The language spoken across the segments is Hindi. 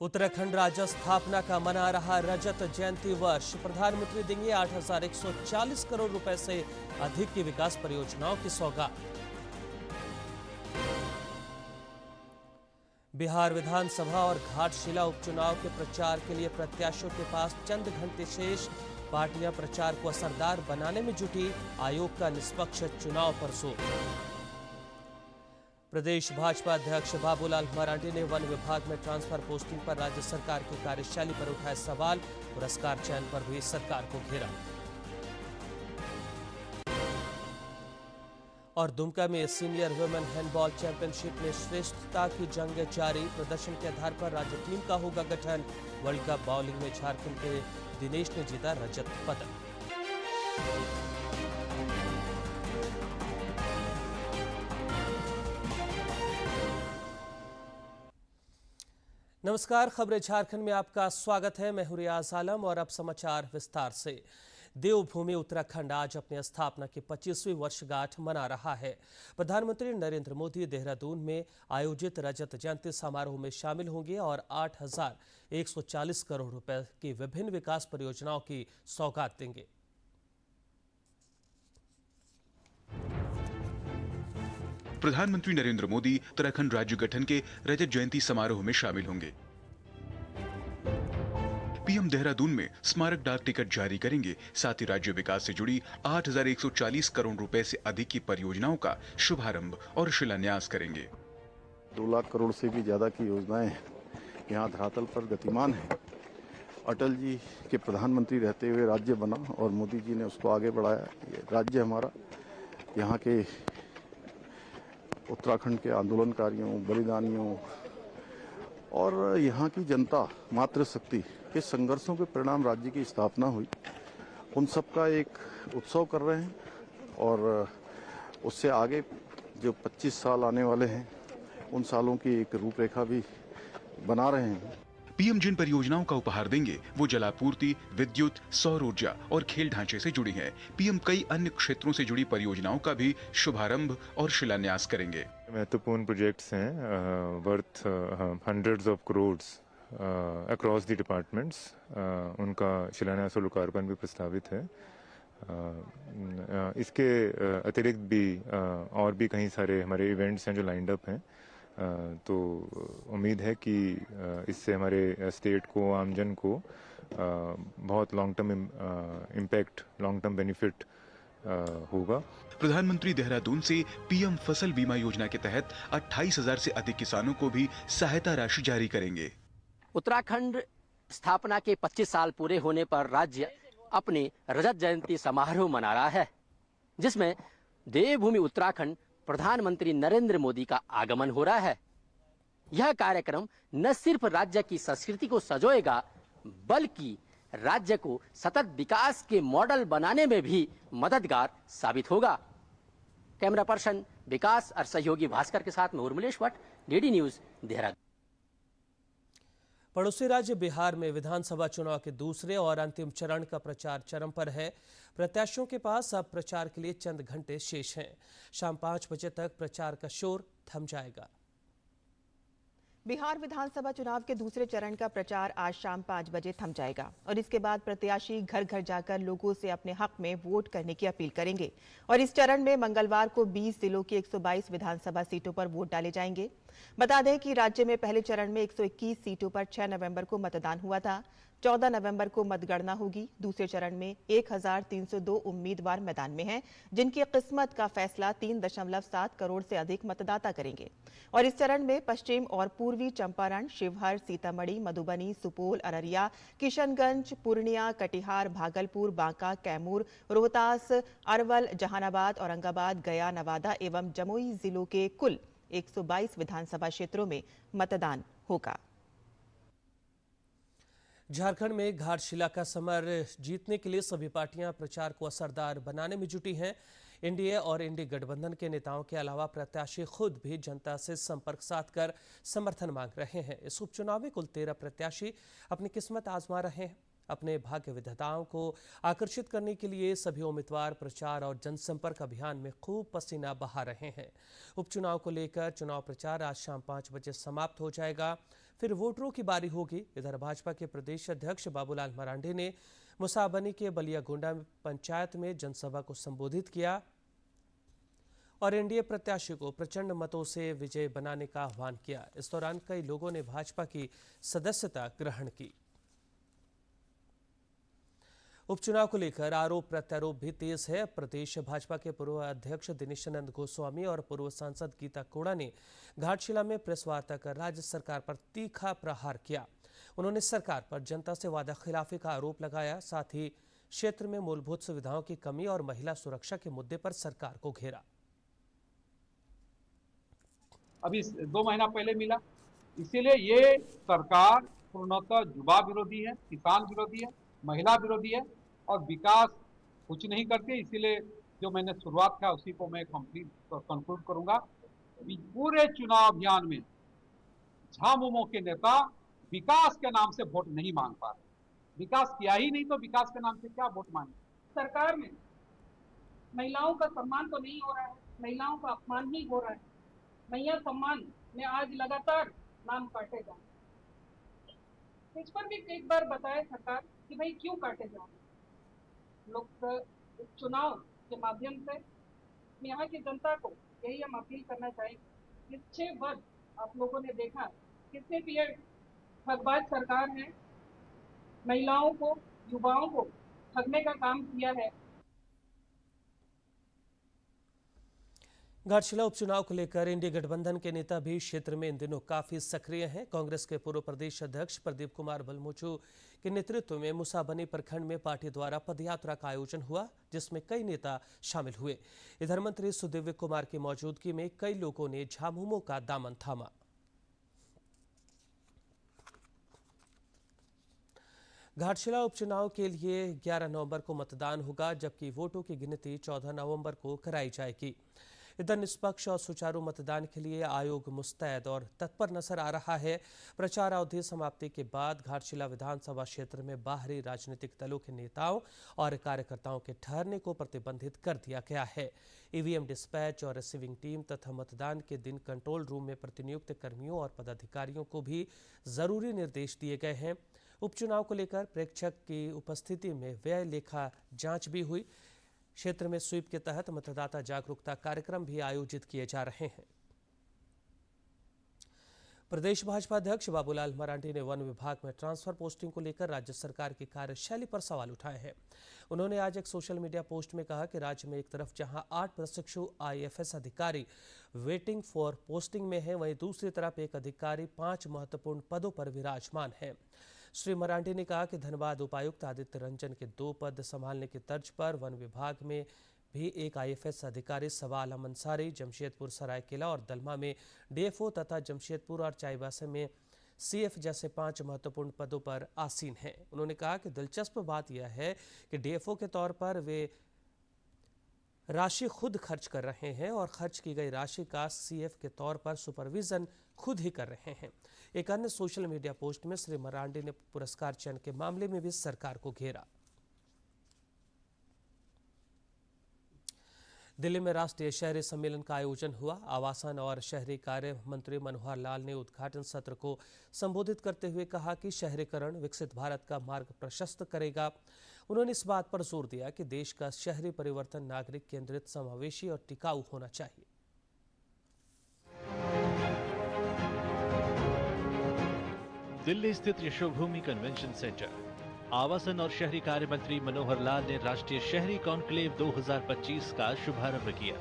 उत्तराखंड राज्य स्थापना का मना रहा रजत जयंती वर्ष। प्रधानमंत्री देंगे 8,140 करोड़ रुपए से अधिक की विकास परियोजनाओं की सौगात। बिहार विधानसभा और घाटशिला उपचुनाव के प्रचार के लिए प्रत्याशियों के पास चंद घंटे शेष। पार्टियां प्रचार को असरदार बनाने में जुटी। आयोग का निष्पक्ष चुनाव पर जोर। प्रदेश भाजपा अध्यक्ष बाबूलाल मरांडी ने वन विभाग में ट्रांसफर पोस्टिंग पर राज्य सरकार की कार्यशैली पर उठाए सवाल। पुरस्कार चयन पर भी सरकार को घेरा। और दुमका में सीनियर वुमेन हैंडबॉल चैंपियनशिप में श्रेष्ठता की जंग जारी। प्रदर्शन के आधार पर राज्य टीम का होगा गठन। वर्ल्ड कप बॉलिंग में झारखंड के दिनेश ने जीता रजत पदक। नमस्कार, खबरें झारखंड में आपका स्वागत है। मैं हूं रियाज आलम और अब समाचार विस्तार से। देवभूमि उत्तराखंड आज अपनी स्थापना की 25वीं वर्षगांठ मना रहा है। प्रधानमंत्री नरेंद्र मोदी देहरादून में आयोजित रजत जयंती समारोह में शामिल होंगे और 8,140 करोड़ रुपए की विभिन्न विकास परियोजनाओं की सौगात देंगे। प्रधानमंत्री नरेंद्र मोदी उत्तराखंड राज्य गठन के रजत जयंती समारोह में शामिल होंगे। पीएम देहरादून में स्मारक डाक टिकट जारी करेंगे। साथ ही राज्य विकास से जुड़ी 8,140 करोड़ रुपए से अधिक की परियोजनाओं का शुभारंभ और शिलान्यास करेंगे। 2 लाख करोड़ से भी ज्यादा की योजनाएं यहाँ धरातल पर गतिमान है। अटल जी के प्रधानमंत्री रहते हुए राज्य बना और मोदी जी ने उसको आगे बढ़ाया। ये राज्य हमारा यहाँ के उत्तराखंड के आंदोलनकारियों, बलिदानियों और यहाँ की जनता मातृशक्ति के संघर्षों के परिणाम राज्य की स्थापना हुई। उन सब का एक उत्सव कर रहे हैं और उससे आगे जो 25 साल आने वाले हैं उन सालों की एक रूपरेखा भी बना रहे हैं। पीएम जिन परियोजनाओं का उपहार देंगे वो जलापूर्ति, विद्युत, सौर ऊर्जा और खेल ढांचे से जुड़ी हैं। पीएम कई अन्य क्षेत्रों से जुड़ी परियोजनाओं का भी शुभारंभ और शिलान्यास करेंगे। महत्वपूर्ण प्रोजेक्ट्स हैं worth hundreds of crores across the departments. उनका शिलान्यास और लोकार्पण भी प्रस्तावित है। इसके अतिरिक्त भी और भी कई सारे हमारे इवेंट्स हैं जो लाइंड अप हैं। तो उम्मीद है कि इससे हमारे स्टेट को, आमजन को बहुत long term impact, long term benefit होगा। प्रधानमंत्री देहरादून से पीएम फसल बीमा योजना के तहत 28,000 से अधिक किसानों को भी सहायता राशि जारी करेंगे। उत्तराखंड स्थापना के 25 साल पूरे होने पर राज्य अपनी रजत जयंती समारोह मना रहा है, जिसमें देवभूमि उत्तराखंड प्रधानमंत्री नरेंद्र मोदी का आगमन हो रहा है। यह कार्यक्रम न सिर्फ राज्य की संस्कृति को संजोएगा, बल्कि राज्य को सतत विकास के मॉडल बनाने में भी मददगार साबित होगा। कैमरा पर्सन विकास और सहयोगी भास्कर के साथ मैं उर्मिलेश भट्ट, डीडी न्यूज, देहरादून। पड़ोसी राज्य बिहार में विधानसभा चुनाव के दूसरे और अंतिम चरण का प्रचार चरम पर है। प्रत्याशियों के पास अब प्रचार के लिए चंद घंटे शेष हैं। शाम 5 बजे तक प्रचार का शोर थम जाएगा। बिहार विधानसभा चुनाव के दूसरे चरण का प्रचार आज शाम 5 बजे थम जाएगा और इसके बाद प्रत्याशी घर घर जाकर लोगों से अपने हक में वोट करने की अपील करेंगे। और इस चरण में मंगलवार को 20 जिलों की 122 विधानसभा सीटों पर वोट डाले जाएंगे। बता दें कि राज्य में पहले चरण में 121 सीटों पर 6 नवंबर को मतदान हुआ था। 14 नवंबर को मतगणना होगी। दूसरे चरण में 1,302 उम्मीदवार मैदान में हैं, जिनकी किस्मत का फैसला 3.7 करोड़ से अधिक मतदाता करेंगे। और इस चरण में पश्चिम और पूर्वी चंपारण, शिवहर, सीतामढ़ी, मधुबनी, सुपौल, अररिया, किशनगंज, पूर्णिया, कटिहार, भागलपुर, बांका, कैमूर, रोहतास, अरवल, जहानाबाद, औरंगाबाद, गया, नवादा एवं जमुई जिलों के कुल 122 विधानसभा क्षेत्रों में मतदान होगा। झारखंड में घाटशिला का समर जीतने के लिए सभी पार्टियां प्रचार को असरदार बनाने में जुटी हैं। एनडीए और इंडी गठबंधन के नेताओं के अलावा प्रत्याशी खुद भी जनता से संपर्क साधकर समर्थन मांग रहे हैं। इस उपचुनाव में कुल 13 प्रत्याशी अपनी किस्मत आजमा रहे हैं। अपने भाग्य विधाताओं को आकर्षित करने के लिए सभी उम्मीदवार प्रचार और जनसंपर्क अभियान में खूब पसीना बहा रहे हैं। उपचुनाव को लेकर चुनाव प्रचार आज शाम 5 बजे समाप्त हो जाएगा। फिर वोटरों की बारी होगी। इधर भाजपा के प्रदेश अध्यक्ष बाबूलाल मरांडी ने मुसाबनी के बलियागोंडा पंचायत में जनसभा को संबोधित किया और एनडीए प्रत्याशी को प्रचंड मतों से विजय बनाने का आह्वान किया। इस दौरान कई लोगों ने भाजपा की सदस्यता ग्रहण की। उपचुनाव को लेकर आरोप प्रत्यारोप भी तेज है। प्रदेश भाजपा के पूर्व अध्यक्ष दिनेशानंद गोस्वामी और पूर्व सांसद गीता कोड़ा ने घाटशिला में प्रेस वार्ता कर राज्य सरकार पर तीखा प्रहार किया। उन्होंने सरकार पर जनता से वादा खिलाफी का आरोप लगाया, साथ ही क्षेत्र में मूलभूत सुविधाओं की कमी और महिला सुरक्षा के मुद्दे पर सरकार को घेरा। अभी 2 महीना पहले मिला, इसीलिए ये सरकार पूर्णतः युवा विरोधी है, किसान विरोधी है, महिला विरोधी है और विकास कुछ नहीं करती। इसीलिए जो मैंने शुरुआत किया उसी को मैं कंक्लूड करूंगा। पूरे चुनाव अभियान में झामुमो के नेता विकास के नाम से वोट नहीं मांग पा रहे। विकास किया ही नहीं तो विकास के नाम से क्या वोट मांगे। सरकार में महिलाओं का सम्मान तो नहीं हो रहा है, महिलाओं का अपमान ही हो रहा है। महिला सम्मान में आज लगातार नाम काटे जा रहे हैं। इस पर भी एक बार बताए सरकार कि भाई क्यों काटे जा रहे हैं। लोग चुनाव के माध्यम से यहाँ की जनता को यही हम अपील करना चाहेंगे। इस 6 वर्ष आप लोगों ने देखा कितने भी ठगबाज सरकार है, महिलाओं को, युवाओं को ठगने का काम किया है। घाटशिला उपचुनाव को लेकर इंडी गठबंधन के नेता भी क्षेत्र में इन दिनों काफी सक्रिय हैं। कांग्रेस के पूर्व प्रदेश अध्यक्ष प्रदीप कुमार बलमोचू के नेतृत्व में मुसाबनी प्रखंड में पार्टी द्वारा पदयात्रा का आयोजन हुआ, जिसमें कई नेता शामिल हुए। इधर मंत्री सुदिव्य कुमार की मौजूदगी में कई लोगों ने झामुमो का दामन थामा। घाटशिला उपचुनाव के लिए 11 नवंबर को मतदान होगा, जबकि वोटों की गिनती 14 नवंबर को कराई जाएगी। इधर निष्पक्ष और सुचारू मतदान के लिए आयोग मुस्तैद और तत्पर नजर आ रहा है। प्रचार अवधि समाप्ति के बाद घाटशिला विधानसभा क्षेत्र में बाहरी राजनीतिक दलों के नेताओं और कार्यकर्ताओं के ठहरने को प्रतिबंधित कर दिया गया है। ईवीएम डिस्पैच और रिसीविंग टीम तथा मतदान के दिन कंट्रोल रूम में प्रतिनियुक्त कर्मियों और पदाधिकारियों को भी जरूरी निर्देश दिए गए हैं। उपचुनाव को लेकर प्रेक्षक की उपस्थिति में व्यय लेखा जांच भी हुई। क्षेत्र में स्वीप के तहत मतदाता जागरूकता कार्यक्रम भी आयोजित किए जा रहे हैं। प्रदेश भाजपा अध्यक्ष बाबूलाल मरांडी ने वन विभाग में ट्रांसफर पोस्टिंग को लेकर राज्य सरकार की कार्यशैली पर सवाल उठाए हैं। उन्होंने आज एक सोशल मीडिया पोस्ट में कहा कि राज्य में एक तरफ जहां 8 प्रशिक्षु IAFS अधिकारी वेटिंग फॉर पोस्टिंग में हैं, वहीं दूसरी तरफ एक अधिकारी 5 महत्वपूर्ण पदों पर विराजमान है। श्री मरांडी ने कहा कि धनबाद उपायुक्त आदित्य रंजन के 2 पद संभालने की तर्ज पर वन विभाग में भी एक IAFS अधिकारी सवा आलम अंसारी, जमशेदपुर सरायकेला और दलमा में DFO तथा जमशेदपुर और चाईबासा में CF जैसे 5 महत्वपूर्ण पदों पर आसीन हैं। उन्होंने कहा कि दिलचस्प बात यह है कि DFO के तौर पर वे राशि खुद खर्च कर रहे हैं और खर्च की गई राशि का CF के तौर पर सुपरविजन खुद ही कर रहे हैं। एक अन्य सोशल मीडिया पोस्ट में श्री मरांडी ने पुरस्कार चयन के मामले में भी सरकार को घेरा। दिल्ली में राष्ट्रीय शहरी सम्मेलन का आयोजन हुआ। आवासन और शहरी कार्य मंत्री मनोहर लाल ने उद्घाटन सत्र को संबोधित करते हुए कहा कि शहरीकरण विकसित भारत का मार्ग प्रशस्त करेगा। उन्होंने इस बात पर जोर दिया कि देश का शहरी परिवर्तन नागरिक केंद्रित, समावेशी और टिकाऊ होना चाहिए। दिल्ली स्थित यशोभूमि कन्वेंशन सेंटर। आवासन और शहरी कार्य मंत्री मनोहर लाल ने राष्ट्रीय शहरी कॉन्क्लेव 2025 का शुभारंभ किया।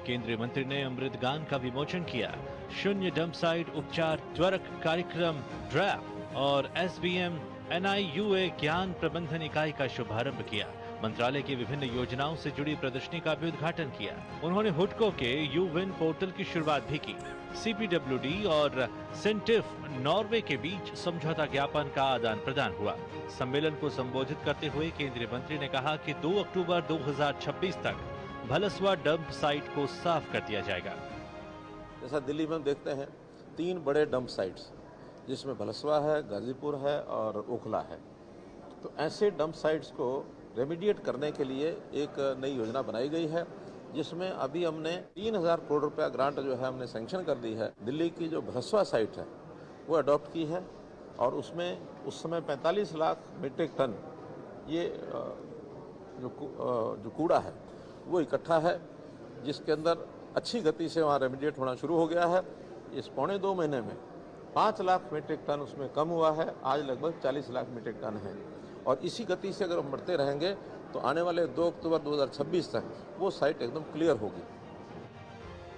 केंद्रीय मंत्री ने अमृत गान का विमोचन किया। शून्य डंप साइट उपचार त्वरक कार्यक्रम ड्रैप और SBM NIUA ज्ञान प्रबंधन इकाई का शुभारंभ किया। मंत्रालय की विभिन्न योजनाओं से जुड़ी प्रदर्शनी का भी उद्घाटन किया। उन्होंने हुडको के UWin पोर्टल की शुरुआत भी की। CPWD और सेंटिफ नॉर्वे के बीच समझौता ज्ञापन का आदान प्रदान हुआ। सम्मेलन को संबोधित करते हुए केंद्रीय मंत्री ने कहा कि 2 अक्टूबर 2026 तक भलसवा डंप साइट को साफ कर दिया जाएगा। जैसा दिल्ली में हम देखते हैं 3 बड़े डंप साइट्स, जिसमें भलसवा है, गाजीपुर है और ओखला है। तो ऐसे डंप साइट्स को रेमिडिएट करने के लिए एक नई योजना बनाई गई है, जिसमें अभी हमने 3000 करोड़ रुपया ग्रांट जो है हमने सैंक्शन कर दी है। दिल्ली की जो भलसवा साइट है वो अडॉप्ट की है और उसमें उस समय 45 लाख मीट्रिक टन ये जो कूड़ा है वो इकट्ठा है, जिसके अंदर अच्छी गति से वहाँ रेमिडिएट होना शुरू हो गया है। इस 1.25 महीने में 5 लाख मीट्रिक टन उसमें कम हुआ है, आज लगभग 40 लाख मीट्रिक टन है। और इसी गति से अगर हम बढ़ते रहेंगे तो आने वाले 2 अक्टूबर 2026 तक वो साइट एकदम क्लियर होगी।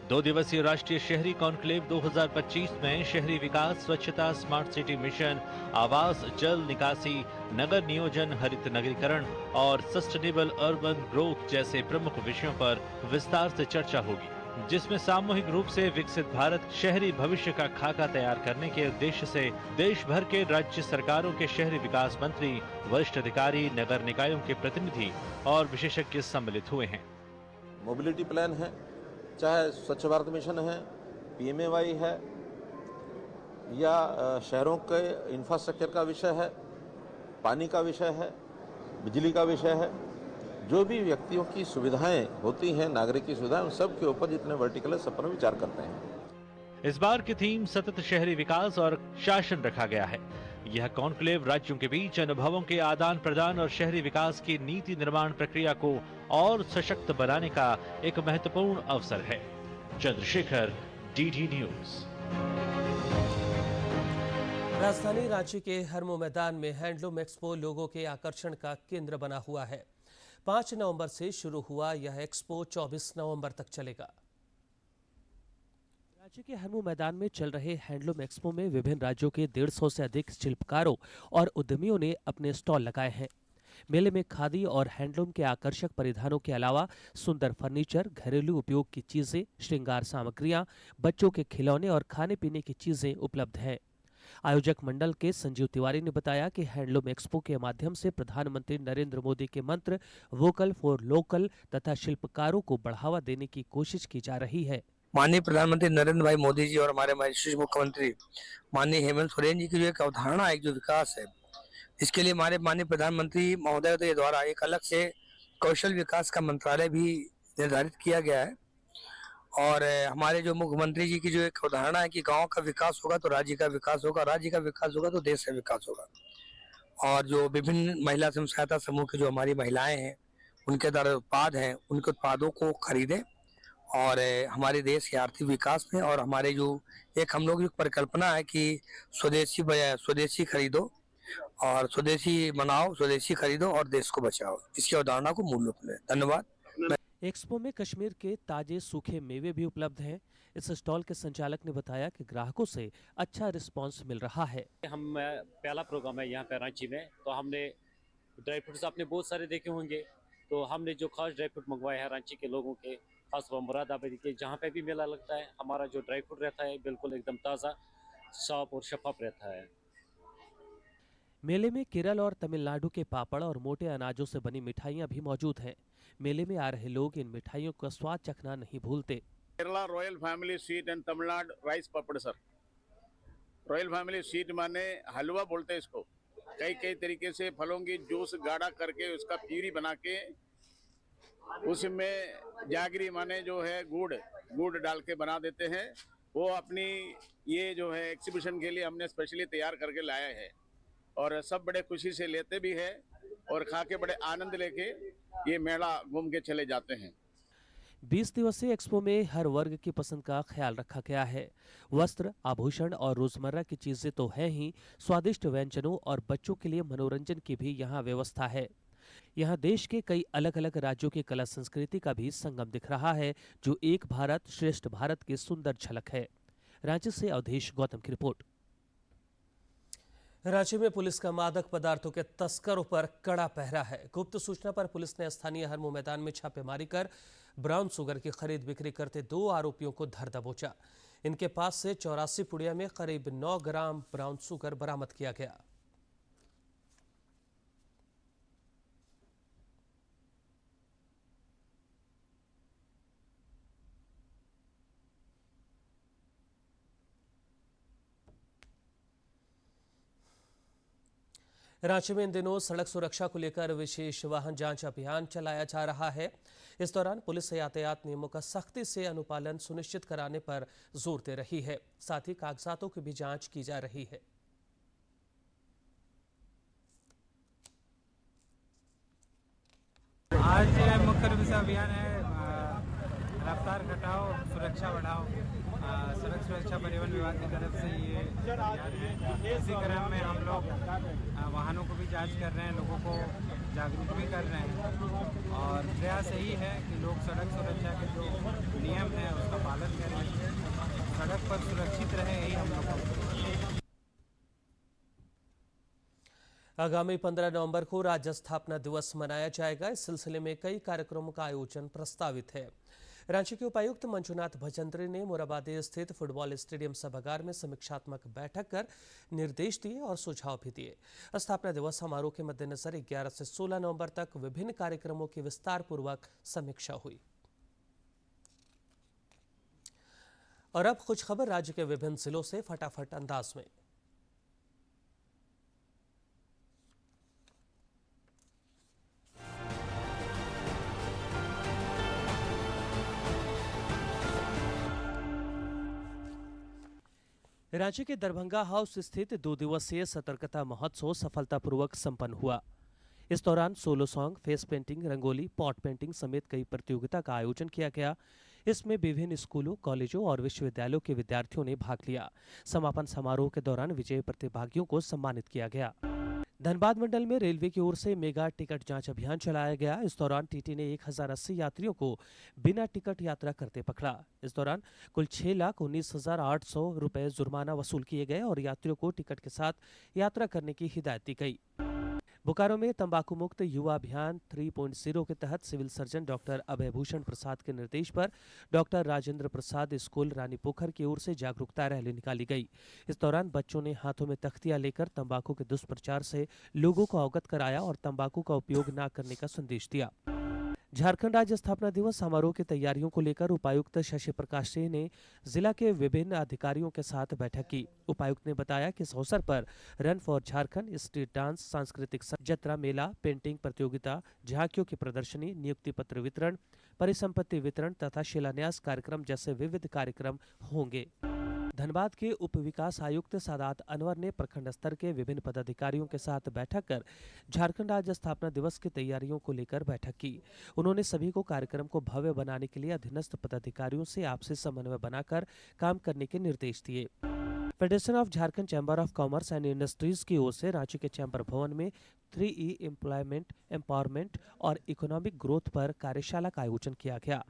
2 दिवसीय राष्ट्रीय शहरी कॉन्क्लेव 2025 में शहरी विकास, स्वच्छता, स्मार्ट सिटी मिशन, आवास, जल निकासी, नगर नियोजन, हरित नगरीकरण और सस्टेनेबल अर्बन ग्रोथ जैसे प्रमुख विषयों पर विस्तार से चर्चा होगी, जिसमें सामूहिक रूप से विकसित भारत शहरी भविष्य का खाका तैयार करने के उद्देश्य से देश भर के राज्य सरकारों के शहरी विकास मंत्री, वरिष्ठ अधिकारी, नगर निकायों के प्रतिनिधि और विशेषज्ञ सम्मिलित हुए हैं। मोबिलिटी प्लान है, चाहे स्वच्छ भारत मिशन है, PMAY है, या शहरों के इंफ्रास्ट्रक्चर का विषय है, पानी का विषय है, बिजली का विषय है, जो भी व्यक्तियों की सुविधाएं होती हैं, नागरिक की सुविधाएं, उन सब के ऊपर जितने वर्टिकल है सब पर विचार करते हैं। इस बार की थीम सतत शहरी विकास और शासन रखा गया है। यह कॉन्क्लेव राज्यों के बीच अनुभवों के आदान प्रदान और शहरी विकास की नीति निर्माण प्रक्रिया को और सशक्त बनाने का एक महत्वपूर्ण अवसर है। Chandrashekhar, DD news. राजधानी रांची के हरमो मैदान में हैंडलूम एक्सपो लोगों के आकर्षण का केंद्र बना हुआ है। 5 नवंबर से शुरू हुआ यह एक्सपो 24 नवंबर तक चलेगा। राज्य के हरमो मैदान में चल रहे हैंडलूम एक्सपो में विभिन्न राज्यों के 150 से अधिक शिल्पकारों और उद्यमियों ने अपने स्टॉल लगाए हैं। मेले में खादी और हैंडलूम के आकर्षक परिधानों के अलावा सुंदर फर्नीचर, घरेलू उपयोग की चीजें, श्रृंगार सामग्रियां, बच्चों के खिलौने और खाने पीने की चीजें उपलब्ध हैं। आयोजक मंडल के संजीव तिवारी ने बताया कि हैंडलूम एक्सपो के माध्यम से प्रधानमंत्री नरेंद्र मोदी के मंत्र वोकल फॉर लोकल तथा शिल्पकारों को बढ़ावा देने की कोशिश की जा रही है। माननीय प्रधानमंत्री नरेंद्र भाई मोदी जी और हमारे माननीय मुख्यमंत्री माननीय हेमंत सोरेन जी की जो एक अवधारणा है, जो विकास है, इसके लिए हमारे माननीय प्रधानमंत्री महोदय के द्वारा एक अलग से कौशल विकास का मंत्रालय भी निर्धारित किया गया है। और हमारे जो मुख्यमंत्री जी की जो एक अवधारणा है कि गांव का विकास होगा तो राज्य का विकास होगा, राज्य का विकास होगा तो देश का विकास होगा। और जो विभिन्न महिला स्वयं सहायता समूह की जो हमारी महिलाएं हैं, उनके द्वारा उत्पाद हैं, उनके उत्पादों को खरीदें और हमारे देश के आर्थिक विकास में, और हमारे जो एक हम लोग की परिकल्पना है कि स्वदेशी बजाय स्वदेशी खरीदो और स्वदेशी बनाओ, स्वदेशी खरीदो और देश को बचाओ, इसकी अवधारणा को मूल रूप में। धन्यवाद। एक्सपो में कश्मीर के ताजे सूखे मेवे भी उपलब्ध हैं। इस स्टॉल के संचालक ने बताया कि ग्राहकों से अच्छा रिस्पांस मिल रहा है। हम पहला प्रोग्राम है यहाँ पे रांची में, तो हमने ड्राई फ्रूट्स आपने बहुत सारे देखे होंगे, तो हमने जो खास ड्राई फ्रूट मंगवाए हैं रांची के लोगों के, खासतौर मुरादाबादी के, जहाँ पे भी मेला लगता है हमारा जो ड्राई फ्रूट रहता है बिल्कुल एकदम ताज़ा, साफ और शफाफ रहता है। मेले में केरल और तमिलनाडु के पापड़ और मोटे अनाजों से बनी मिठाइयां भी मौजूद हैं। मेले में आ रहे लोग इन मिठाइयों का स्वाद चखना नहीं भूलते। Kerala royal family sweet and Tamil Nadu rice papad sir. Royal family sweet माने हलवा बोलते हैं इसको। कई तरीके से फलों की जूस गाढ़ा करके उसका प्यूरी बना के उसमें जागरी माने जो है गुड़ डाल के बना देते हैं। वो अपनी ये जो है एग्जीबिशन के लिए हमने स्पेशली तैयार करके लाया है और सब बड़े खुशी से लेते भी है और खा के बड़े आनंद लेके ये मेला घूम के चले जाते हैं। 20 दिवसीय एक्सपो में हर वर्ग की पसंद का ख्याल रखा गया है। वस्त्र, आभूषण और रोजमर्रा की चीजें तो हैं ही, स्वादिष्ट व्यंजनों और बच्चों के लिए मनोरंजन की भी यहाँ व्यवस्था है। यहाँ देश के कई अलग अलग राज्यों की कला संस्कृति का भी संगम दिख रहा है, जो एक भारत श्रेष्ठ भारत की सुंदर झलक है। रांची से अवधेश गौतम की रिपोर्ट। रांची में पुलिस का मादक पदार्थों के तस्करों पर कड़ा पहरा है। गुप्त सूचना पर पुलिस ने स्थानीय हरमो मैदान में छापेमारी कर ब्राउन शुगर की खरीद बिक्री करते 2 आरोपियों को धर दबोचा। इनके पास से 84 पुड़िया में करीब 9 ग्राम ब्राउन शुगर बरामद किया गया। रांची में इन दिनों सड़क सुरक्षा को लेकर विशेष वाहन जांच अभियान चलाया जा रहा है। इस दौरान पुलिस यातायात नियमों का सख्ती से अनुपालन सुनिश्चित कराने पर जोर दे रही है। साथ ही कागजातों की भी जांच की जा रही है। आज मुख्य रूप से अभियान है रफ्तार घटाओ सुरक्षा बढ़ाओ। सड़क सुरक्षा परिवहन विभाग की तरफ से ये अभियान है। इसी क्रम में हम लोग वाहनों को भी जांच कर रहे हैं, लोगों को जागरूक भी कर रहे हैं और प्रयास यही है कि लोग सड़क सुरक्षा के जो नियम हैं उसका पालन करें, सड़क पर सुरक्षित रहे, यही हम लोग को। आगामी 15 नवंबर को राज्य स्थापना दिवस मनाया जाएगा। इस सिलसिले में कई कार्यक्रमों का आयोजन प्रस्तावित है। रांची के उपायुक्त मंजुनाथ भजंत्री ने मोराबादी स्थित फुटबॉल स्टेडियम सभागार में समीक्षात्मक बैठक कर निर्देश दिए और सुझाव भी दिए। स्थापना दिवस समारोह के मद्देनजर 11 से 16 नवंबर तक विभिन्न कार्यक्रमों की विस्तार पूर्वक समीक्षा हुई। और अब कुछ खबर राज्य के विभिन्न जिलों से फटाफट अंदाज में। रांची के दरभंगा हाउस स्थित 2 दिवसीय सतर्कता महोत्सव सफलतापूर्वक संपन्न हुआ। इस दौरान solo song, face painting, rangoli, pot painting समेत कई प्रतियोगिता का आयोजन किया गया। इसमें विभिन्न स्कूलों, कॉलेजों और विश्वविद्यालयों के विद्यार्थियों ने भाग लिया। समापन समारोह के दौरान विजयी प्रतिभागियों को सम्मानित किया गया। धनबाद मंडल में रेलवे की ओर से मेगा टिकट जांच अभियान चलाया गया। इस दौरान टीटी ने 1080 यात्रियों को बिना टिकट यात्रा करते पकड़ा। इस दौरान कुल 6,19,800 रुपए जुर्माना वसूल किए गए और यात्रियों को टिकट के साथ यात्रा करने की हिदायत दी गई। बोकारो में तंबाकू मुक्त युवा अभियान 3.0 के तहत सिविल सर्जन डॉक्टर अभय भूषण प्रसाद के निर्देश पर डॉक्टर राजेंद्र प्रसाद स्कूल रानीपोखर की ओर से जागरूकता रैली निकाली गई। इस दौरान बच्चों ने हाथों में तख्तियां लेकर तंबाकू के दुष्प्रचार से लोगों को अवगत कराया और तंबाकू का उपयोग न करने का संदेश दिया। झारखंड राज्य स्थापना दिवस समारोह की तैयारियों को लेकर उपायुक्त शशि प्रकाश सिंह ने जिला के विभिन्न अधिकारियों के साथ बैठक की। उपायुक्त ने बताया कि इस अवसर पर run for Jharkhand, street dance, सांस्कृतिक जत्रा मेला, पेंटिंग प्रतियोगिता, झांकियों की प्रदर्शनी, नियुक्ति पत्र वितरण, परिसंपत्ति वितरण तथा शिलान्यास कार्यक्रम जैसे विविध कार्यक्रम होंगे। धनबाद के उप विकास आयुक्त सादात अनवर ने प्रखंड स्तर के विभिन्न पदाधिकारियों के साथ बैठक कर झारखंड राज्य स्थापना दिवस की तैयारियों को लेकर बैठक की। उन्होंने सभी को कार्यक्रम को भव्य बनाने के लिए अधीनस्थ पदाधिकारियों से आपसी समन्वय बनाकर काम करने के निर्देश दिए। Federation of Jharkhand chamber of commerce and industries की ओर से रांची के चैम्बर भवन में 3E एम्प्लॉयमेंट, एम्पावरमेंट और इकोनॉमिक ग्रोथ पर कार्यशाला का आयोजन किया गया।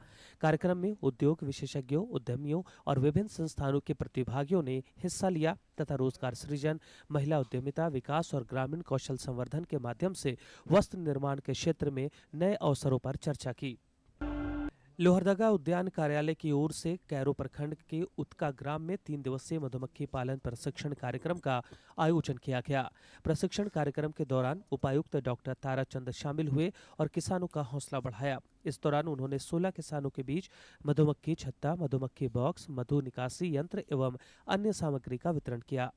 कार्यक्रम में उद्योग विशेषज्ञों, उद्यमियों और विभिन्न संस्थानों के प्रतिभागियों ने हिस्सा लिया तथा रोजगार सृजन, महिला उद्यमिता, विकास और ग्रामीण कौशल संवर्धन के माध्यम से वस्त्र निर्माण के क्षेत्र में नए अवसरों पर चर्चा की। लोहरदगा उद्यान कार्यालय की ओर से कैरो प्रखंड के उत्का ग्राम में 3 दिवसीय मधुमक्खी पालन प्रशिक्षण कार्यक्रम का आयोजन किया गया। प्रशिक्षण कार्यक्रम के दौरान उपायुक्त डॉक्टर ताराचंद शामिल हुए और किसानों का हौसला बढ़ाया। इस दौरान उन्होंने 16 किसानों के बीच मधुमक्खी छत्ता, मधुमक्खी बॉक्स, मधु निकासी यंत्र एवं अन्य सामग्री का वितरण किया।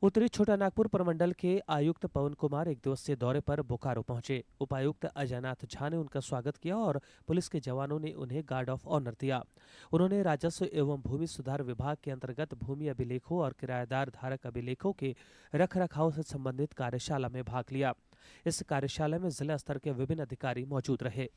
उत्तरी छोटा नागपुर प्रमंडल के आयुक्त पवन कुमार 1 दिवसीय दौरे पर बोकारो पहुंचे। उपायुक्त अजयनाथ झा ने उनका स्वागत किया और पुलिस के जवानों ने उन्हें गार्ड ऑफ ऑनर दिया। उन्होंने राजस्व एवं भूमि सुधार विभाग के अंतर्गत भूमि अभिलेखों और किराएदार धारक अभिलेखों के रखरखाव से संबंधित कार्यशाला में भाग लिया। इस कार्यशाला में जिला स्तर के विभिन्न अधिकारी मौजूद रहे।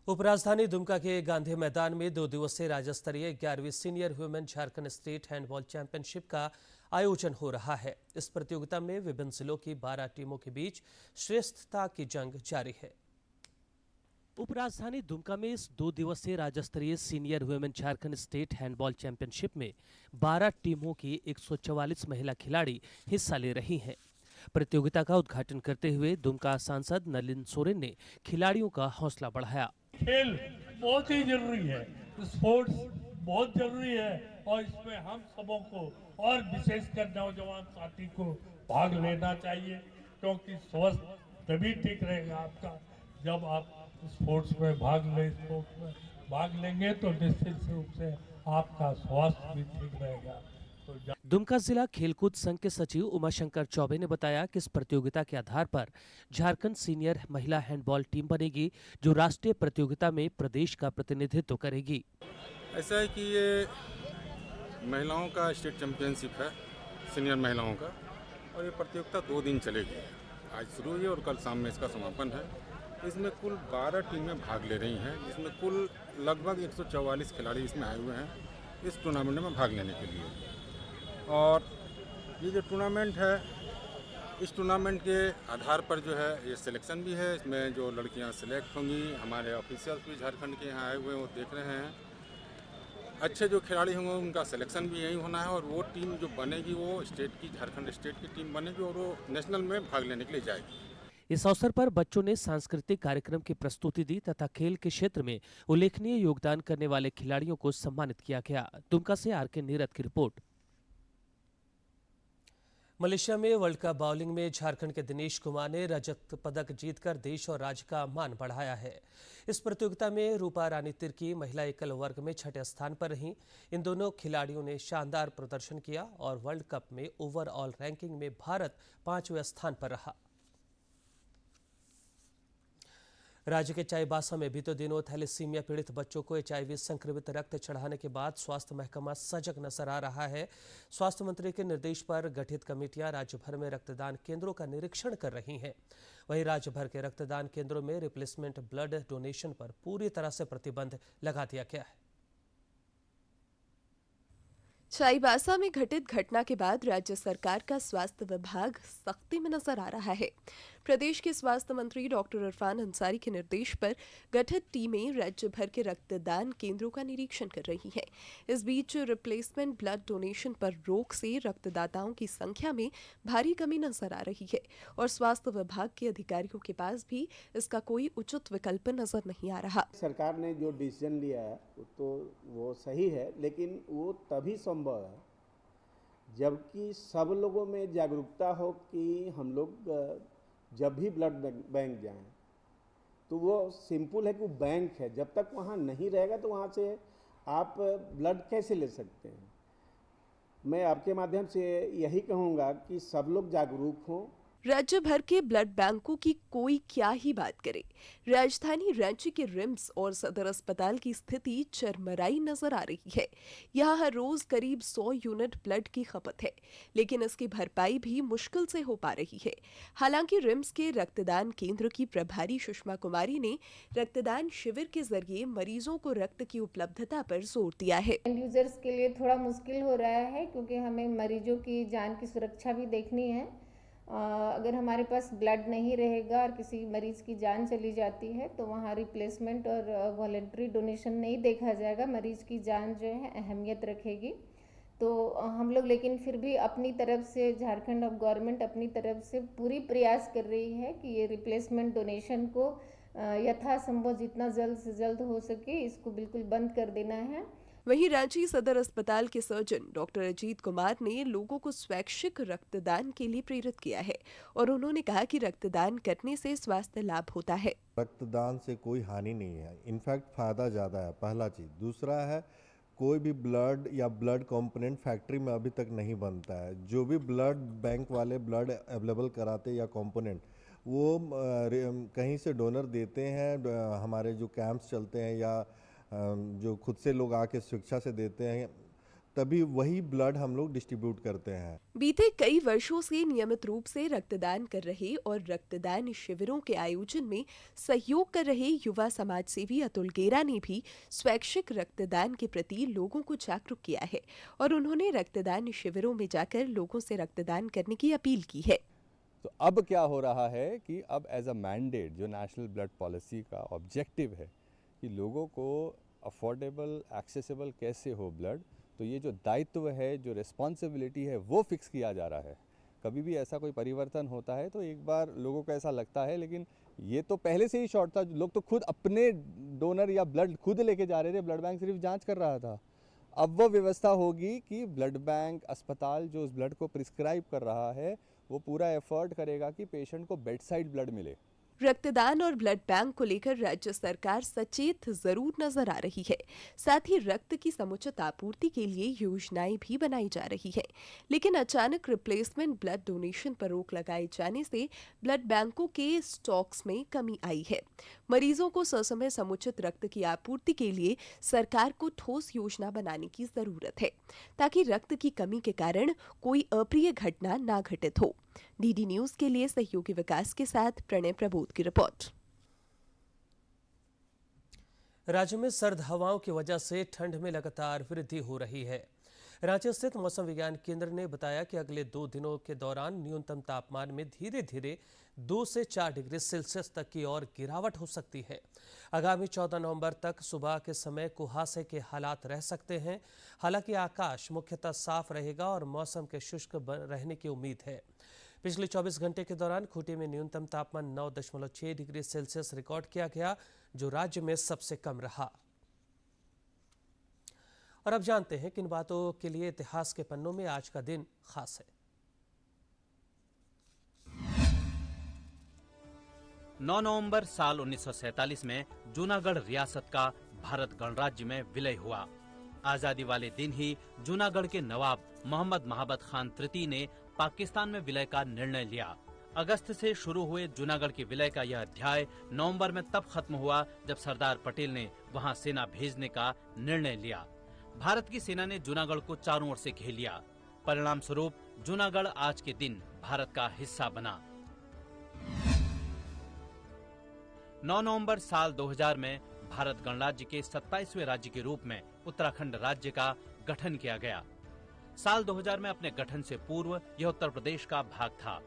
उपराजधानी दुमका के गांधी मैदान में 2 दिवसीय राज्य स्तरीय 11वीं senior women Jharkhand state handball championship का आयोजन हो रहा है। इस प्रतियोगिता में विभिन्न जिलों की 12 टीमों के बीच श्रेष्ठता की जंग जारी है। उपराजधानी दुमका में इस 2 दिवसीय राज्य स्तरीय senior women Jharkhand state handball championship में 12 टीमों की 144 महिला खिलाड़ी हिस्सा ले रही हैं। प्रतियोगिता का उद्घाटन करते हुए दुमका सांसद नलिन सोरेन ने खिलाड़ियों का हौसला बढ़ाया। खेल बहुत ही जरूरी है, स्पोर्ट्स बहुत जरूरी है और इसमें हम सबों को और विशेषकर नौजवान साथी को भाग लेना चाहिए, क्योंकि स्वस्थ तभी ठीक रहेगा आपका जब आप स्पोर्ट्स में भाग लें, स्पोर्ट्स में भाग लेंगे तो निश्चित रूप से आपका स्वास्थ्य भी ठीक रहेगा। तो दुमका जिला खेलकूद संघ के सचिव उमाशंकर चौबे ने बताया कि इस प्रतियोगिता के आधार पर झारखंड सीनियर महिला हैंडबॉल टीम बनेगी जो राष्ट्रीय प्रतियोगिता में प्रदेश का प्रतिनिधित्व करेगी। ऐसा है कि ये महिलाओं का स्टेट चैंपियनशिप है, सीनियर महिलाओं का, और ये प्रतियोगिता 2 दिन चलेगी। आज शुरू हुई और कल शाम में इसका समापन है। इसमें कुल 12 टीमें भाग ले रही हैं, जिसमें कुल लगभग 144 खिलाड़ी इसमें आए हुए हैं इस टूर्नामेंट में भाग लेने के लिए। और ये जो टूर्नामेंट है, इस टूर्नामेंट के आधार पर जो है ये सिलेक्शन भी है। इसमें जो लड़कियां सिलेक्ट होंगी, हमारे ऑफिशियल्स भी झारखंड के यहाँ आए हुए हैं, वो देख रहे हैं। अच्छे जो खिलाड़ी होंगे उनका सिलेक्शन भी यही होना है, और वो टीम जो बनेगी वो स्टेट की, झारखंड स्टेट की टीम बनेगी और वो नेशनल में भाग लेने के लिए जाएगी। इस अवसर पर बच्चों ने सांस्कृतिक कार्यक्रम की प्रस्तुति दी तथा खेल के क्षेत्र में उल्लेखनीय योगदान करने वाले खिलाड़ियों को सम्मानित किया गया। दुमका से आर.के. नीरद की रिपोर्ट। मलेशिया में वर्ल्ड कप बाउलिंग में झारखंड के दिनेश कुमार ने रजत पदक जीतकर देश और राज्य का मान बढ़ाया है। इस प्रतियोगिता में रूपा रानी तिर्की महिला एकल वर्ग में 6ठे स्थान पर रहीं। इन दोनों खिलाड़ियों ने शानदार प्रदर्शन किया और वर्ल्ड कप में ओवरऑल रैंकिंग में भारत 5वें स्थान पर रहा। राज्य के चाईबासा में बीते दिनों थैलेसीमिया पीड़ित बच्चों को HIV संक्रमित रक्त चढ़ाने के बाद स्वास्थ्य महकमा सजग नजर आ रहा है। स्वास्थ्य मंत्री के निर्देश पर गठित कमेटियां राज्य भर में रक्तदान केंद्रों का निरीक्षण कर रही हैं। वहीं राज्य भर के रक्तदान केंद्रों में रिप्लेसमेंट ब्लड डोनेशन पर पूरी तरह से प्रतिबंध लगा दिया गया है। चाईबासा में घटित घटना के बाद राज्य सरकार का स्वास्थ्य विभाग सख्ती में नजर आ रहा है। प्रदेश के स्वास्थ्य मंत्री डॉक्टर इरफान अंसारी के निर्देश पर गठित टीमें राज्य भर के रक्तदान केंद्रों का निरीक्षण कर रही हैं। इस बीच रिप्लेसमेंट ब्लड डोनेशन पर रोक से रक्तदाताओं की संख्या में भारी कमी नजर आ रही है और स्वास्थ्य विभाग के अधिकारियों के पास भी इसका कोई उचित विकल्प नजर नहीं आ रहा। सरकार ने जो डिसीजन लिया है तो वो सही है, लेकिन वो तभी संभव है जबकि सब लोगों में जागरूकता हो कि हम लोग जब भी ब्लड बैंक जाएं तो वो सिंपल है कि वो बैंक है, जब तक वहाँ नहीं रहेगा तो वहाँ से आप ब्लड कैसे ले सकते हैं। मैं आपके माध्यम से यही कहूँगा कि सब लोग जागरूक हों। राज्य भर के ब्लड बैंकों की कोई क्या ही बात करे, राजधानी रांची के रिम्स और सदर अस्पताल की स्थिति चरमराई नजर आ रही है। यहाँ हर रोज करीब 100 यूनिट ब्लड की खपत है, लेकिन इसकी भरपाई भी मुश्किल से हो पा रही है। हालांकि रिम्स के रक्तदान केंद्र की प्रभारी सुषमा कुमारी ने रक्तदान शिविर के जरिए मरीजों को रक्त की उपलब्धता पर जोर दिया है। यूजर्स के लिए थोड़ा मुश्किल हो रहा है क्योंकि हमें मरीजों की जान की सुरक्षा भी देखनी है। अगर हमारे पास ब्लड नहीं रहेगा और किसी मरीज की जान चली जाती है तो वहाँ रिप्लेसमेंट और वॉलेंट्री डोनेशन नहीं देखा जाएगा। मरीज की जान जो है अहमियत रखेगी। तो हम लोग लेकिन फिर भी अपनी तरफ से, झारखंड गवर्नमेंट अपनी तरफ से पूरी प्रयास कर रही है कि ये रिप्लेसमेंट डोनेशन को यथासंभव जितना जल्द से जल्द हो सके इसको बिल्कुल बंद कर देना है। वहीं रांची सदर अस्पताल के सर्जन डॉक्टर अजीत कुमार ने लोगों को स्वैच्छिक रक्तदान के लिए प्रेरित किया है और उन्होंने कहा कि रक्तदान करने से स्वास्थ्य लाभ होता है। रक्तदान से कोई हानि नहीं है, इनफैक्ट फायदा ज़्यादा है, पहला चीज़। दूसरा है कोई भी ब्लड या ब्लड कंपोनेंट फैक्ट्री में अभी तक नहीं बनता है। जो भी ब्लड बैंक वाले ब्लड अवेलेबल कराते या कंपोनेंट वो कहीं से डोनर देते हैं। हमारे जो कैंप्स चलते हैं या जो खुद से लोग आके स्वेच्छा से देते हैं, तभी वही ब्लड हम लोग डिस्ट्रीब्यूट करते हैं। बीते कई वर्षों से नियमित रूप से रक्तदान कर रहे और रक्तदान शिविरों के आयोजन में सहयोग कर रहे युवा समाज सेवी अतुल गेरा ने भी स्वैच्छिक रक्तदान के प्रति लोगों को जागरूक किया है और उन्होंने रक्तदान शिविरों में जाकर लोगों से रक्तदान करने की अपील की है। तो अब क्या हो रहा है कि अब एज अ मैंडेट जो नेशनल ब्लड पॉलिसी का ऑब्जेक्टिव है कि लोगों को अफोर्डेबल एक्सेसिबल कैसे हो ब्लड, तो ये जो दायित्व है, जो रिस्पॉन्सिबिलिटी है, वो फिक्स किया जा रहा है। कभी भी ऐसा कोई परिवर्तन होता है तो एक बार लोगों को ऐसा लगता है, लेकिन ये तो पहले से ही शॉर्ट था। लोग तो खुद अपने डोनर या ब्लड खुद लेके जा रहे थे, ब्लड बैंक सिर्फ जांच कर रहा था। अब वो व्यवस्था होगी कि ब्लड बैंक अस्पताल जो उस ब्लड को प्रिस्क्राइब कर रहा है वो पूरा एफर्ट करेगा कि पेशेंट को बेड साइड ब्लड मिले। रक्तदान और ब्लड बैंक को लेकर राज्य सरकार सचेत जरूर नजर आ रही है। साथ ही रक्त की समुचित आपूर्ति के लिए योजनाएं भी बनाई जा रही है। लेकिन अचानक रिप्लेसमेंट ब्लड डोनेशन पर रोक लगाए जाने से ब्लड बैंकों के स्टॉक्स में कमी आई है। मरीजों को ससमय समुचित रक्त की आपूर्ति के लिए सरकार को ठोस योजना बनाने की जरूरत है, ताकि रक्त की कमी के कारण कोई अप्रिय घटना ना घटित हो। डीडी न्यूज के लिए सहयोगी विकास के साथ प्रणय प्रबोध की रिपोर्ट। राज्य में सर्द हवाओं की वजह से ठंड में लगातार वृद्धि हो रही है। रांची स्थित मौसम विज्ञान केंद्र ने बताया कि अगले 2 दिनों के दौरान न्यूनतम तापमान में धीरे धीरे 2 से 4 डिग्री सेल्सियस तक की और गिरावट हो सकती है। आगामी 14 नवंबर तक सुबह के समय कुहासे के हालात रह सकते हैं। हालांकि आकाश मुख्यतः साफ रहेगा और मौसम के शुष्क रहने की उम्मीद है। पिछले 24 घंटे के दौरान खूंटी में न्यूनतम तापमान 9.6 डिग्री सेल्सियस रिकॉर्ड किया गया, जो राज्य में सबसे कम रहा। और अब जानते हैं किन बातों के लिए इतिहास के पन्नों में आज का दिन खास है। 9 नवंबर साल 1947 में जूनागढ़ रियासत का भारत गणराज्य में विलय हुआ। आजादी वाले दिन ही जूनागढ़ के नवाब मोहम्मद महाबत खान तृतीय ने पाकिस्तान में विलय का निर्णय लिया। अगस्त से शुरू हुए जूनागढ़ के विलय का यह अध्याय नवंबर में तब खत्म हुआ जब सरदार पटेल ने वहां सेना भेजने का निर्णय लिया। भारत की सेना ने जूनागढ़ को चारों ओर से घेर लिया। परिणाम स्वरूप जूनागढ़ आज के दिन भारत का हिस्सा बना। 9 नवंबर साल 2000 में भारत गणराज्य के 27वें राज्य के रूप में उत्तराखंड राज्य का गठन किया गया। साल 2000 में अपने गठन से पूर्व यह उत्तर प्रदेश का भाग था।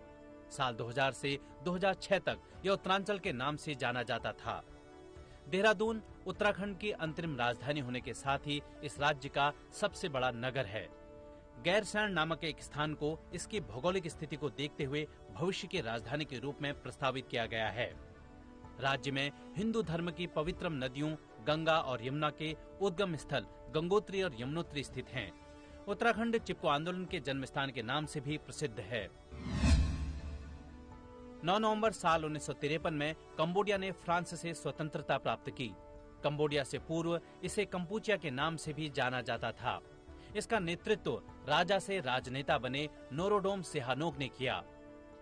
साल 2000 से 2006 तक यह उत्तरांचल के नाम से जाना जाता था। देहरादून उत्तराखंड की अंतरिम राजधानी होने के साथ ही इस राज्य का सबसे बड़ा नगर है। गैरसैंण नामक एक स्थान को इसकी भौगोलिक स्थिति को देखते हुए भविष्य की राजधानी के रूप में प्रस्तावित किया गया है। राज्य में हिंदू धर्म की पवित्रम नदियों गंगा और यमुना के उद्गम स्थल गंगोत्री और यमुनोत्री स्थित हैं। उत्तराखंड चिपको आंदोलन के जन्म स्थान के नाम से भी प्रसिद्ध है। 9 नवंबर साल 1953 में कंबोडिया ने फ्रांस से स्वतंत्रता प्राप्त की। कंबोडिया से पूर्व इसे कंपूचिया के नाम से भी जाना जाता था। इसका नेतृत्व राजा से राजनेता बने नोरोडोम सिहानोक ने किया।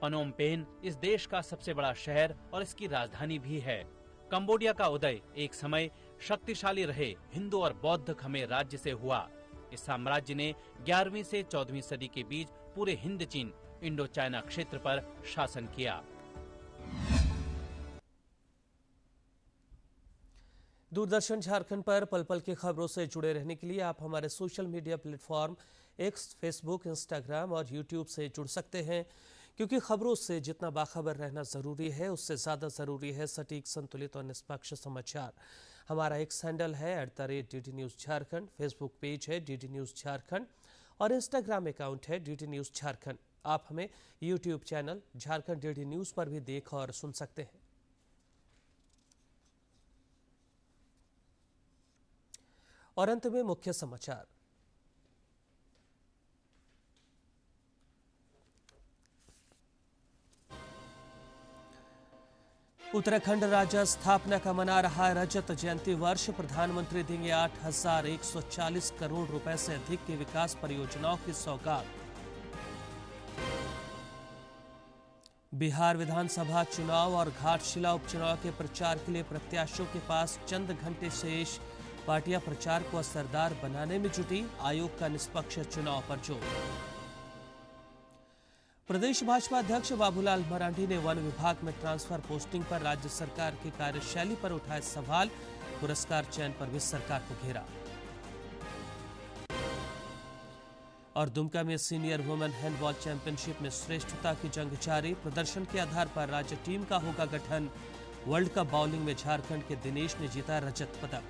पनोम पेन इस देश का सबसे बड़ा शहर और इसकी राजधानी भी है। कंबोडिया का उदय एक समय शक्तिशाली रहे हिंदू और बौद्ध खमेर राज्य से हुआ। इस साम्राज्य ने 11वीं से 14वीं सदी के बीच पूरे हिंद चीन इंडो चाइना क्षेत्र पर शासन किया। दूरदर्शन झारखंड पर पल पल की खबरों से जुड़े रहने के लिए आप हमारे social media platform x, Facebook, Instagram और यूट्यूब से जुड़ सकते हैं, क्योंकि खबरों से जितना बाखबर रहना जरूरी है उससे ज्यादा जरूरी है सटीक, संतुलित और निष्पक्ष समाचार। हमारा एक्स हैंडल है @DD news Jharkhand, Facebook page है DD न्यूज झारखंड और इंस्टाग्राम अकाउंट है DD न्यूज झारखंड। आप हमें YouTube channel Jharkhand DD news पर भी देख और सुन सकते हैं। और अंत में मुख्य समाचार। उत्तराखंड राज्य स्थापना का मना रहा रजत जयंती वर्ष। प्रधानमंत्री देंगे 8,140 करोड़ रुपए से अधिक की विकास परियोजनाओं की सौगात। बिहार विधानसभा चुनाव और घाटशिला उपचुनाव के प्रचार के लिए प्रत्याशियों के पास चंद घंटे शेष। पार्टियां प्रचार को असरदार बनाने में जुटी। आयोग का निष्पक्ष चुनाव पर जोर। प्रदेश भाजपा अध्यक्ष बाबूलाल मरांडी ने वन विभाग में ट्रांसफर पोस्टिंग पर राज्य सरकार की कार्यशैली पर उठाए सवाल। पुरस्कार चयन पर भी सरकार को घेरा। और दुमका में सीनियर वुमेन हैंडबॉल चैंपियनशिप में श्रेष्ठता की जंग जारी। प्रदर्शन के आधार पर राज्य टीम का होगा गठन। वर्ल्ड कप बाउलिंग में झारखंड के दिनेश ने जीता रजत पदक।